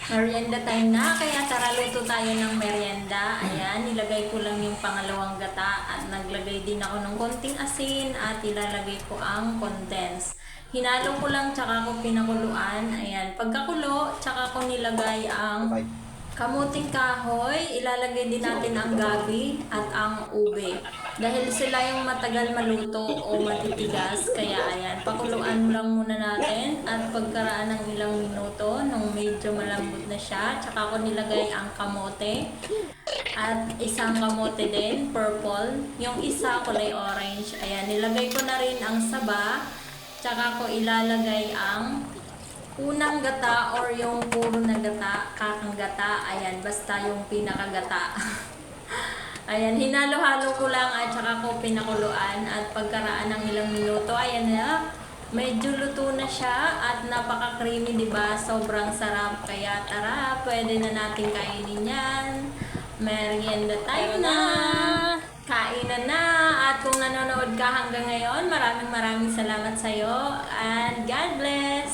Merienda time na, kaya tara luto tayo ng merienda. Ayan, nilagay ko lang yung pangalawang gata at naglagay din ako ng konting asin at ilalagay ko ang condense. Hinalo ko lang tsaka ko pinakuluan. Ayan, pagkakulo, tsaka ko nilagay ang kamuting kahoy, ilalagay din natin ang gabi at ang ube. Dahil sila yung matagal maluto o matitigas, kaya ayan, pakuluan lang muna natin at pagkaraan ng ilang minuto, nung medyo malambot na siya, tsaka ko nilagay ang kamote at isang kamote din, purple. Yung isa kulay orange. Ayan, nilagay ko na rin ang saba, tsaka ko ilalagay ang unang gata or yung puro na gata, kakang gata, ayan, basta yung pinakagata. Ayan, hinalo-halo ko lang at saka ko pinakuluan at pagkaraan ng ilang minuto, ayan na, medyo luto na siya at napaka-creamy, diba? Sobrang sarap. Kaya tara, pwede na natin kainin yan. Merienda time na! Kainan na! At kung nanonood ka hanggang ngayon, maraming salamat sa'yo and God bless!